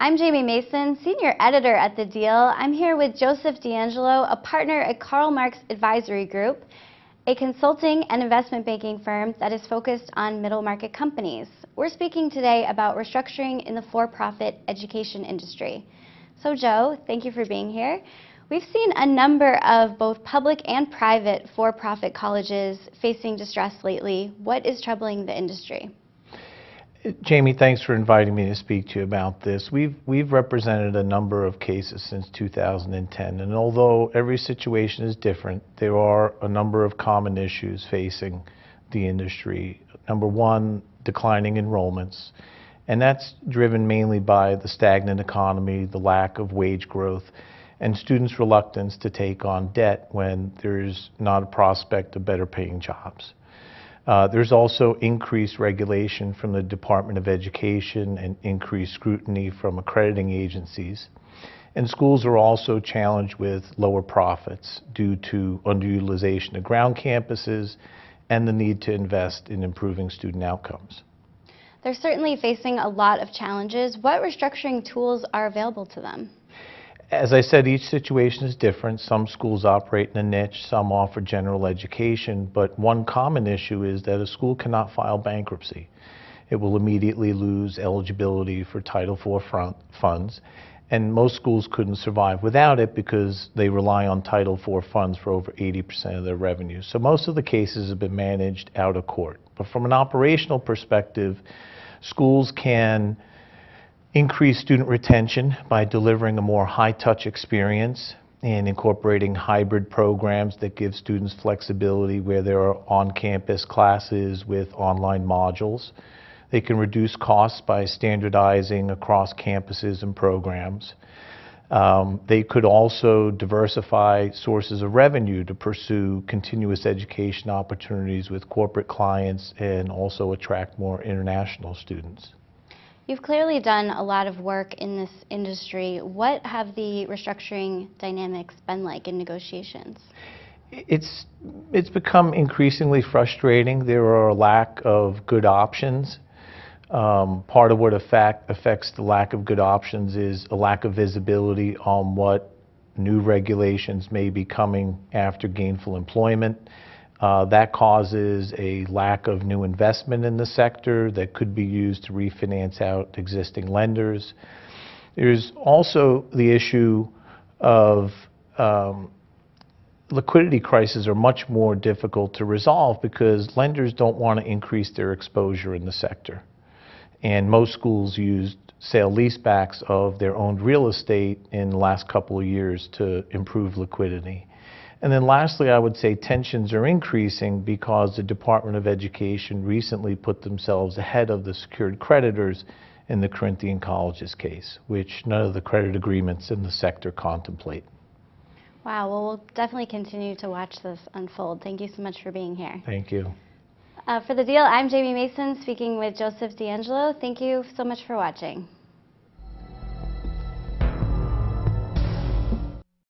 I'm Jamie Mason, Senior Editor at The Deal. I'm here with Joseph D'Angelo, a partner at Karl Marx Advisory Group, a consulting and investment banking firm that is focused on middle market companies. We're speaking today about restructuring in the for-profit education industry. So Joe, thank you for being here. We've seen a number of both public and private for-profit colleges facing distress lately. What is troubling the industry? Jamie, thanks for inviting me to speak to you about this. We've represented a number of cases since 2010, and although every situation is different, there are a number of common issues facing the industry. Number one, declining enrollments, and that's driven mainly by the stagnant economy, the lack of wage growth, and students' reluctance to take on debt when there's not a prospect of better paying jobs. There's also increased regulation from the Department of Education and increased scrutiny from accrediting agencies. And schools are also challenged with lower profits due to underutilization of ground campuses and the need to invest in improving student outcomes. They're certainly facing a lot of challenges. What restructuring tools are available to them? As I said, each situation is different. Some schools operate in a niche, some offer general education, but one common issue is that a school cannot file bankruptcy. It will immediately lose eligibility for Title IV funds, and most schools couldn't survive without it because they rely on Title IV funds for over 80% of their revenue. So most of the cases have been managed out of court. But from an operational perspective, schools can increase student retention by delivering a more high-touch experience and incorporating hybrid programs that give students flexibility where there are on-campus classes with online modules. They can reduce costs by standardizing across campuses and programs. They could also diversify sources of revenue to pursue continuous education opportunities with corporate clients and also attract more international students. You've clearly done a lot of work in this industry. What have the restructuring dynamics been like in negotiations? It's become increasingly frustrating. There are a lack of good options. Part of what affects the lack of good options is a lack of visibility on what new regulations may be coming after gainful employment. That causes a lack of new investment in the sector that could be used to refinance out existing lenders. There's also the issue of liquidity crises are much more difficult to resolve because lenders don't want to increase their exposure in the sector. And most schools used sale-leasebacks of their owned real estate in the last couple of years to improve liquidity. And then lastly, I would say tensions are increasing because the Department of Education recently put themselves ahead of the secured creditors in the Corinthian Colleges case, which none of the credit agreements in the sector contemplate. Wow, well, we'll definitely continue to watch this unfold. Thank you so much for being here. Thank you. For The Deal, I'm Jamie Mason, speaking with Joseph D'Angelo. Thank you so much for watching.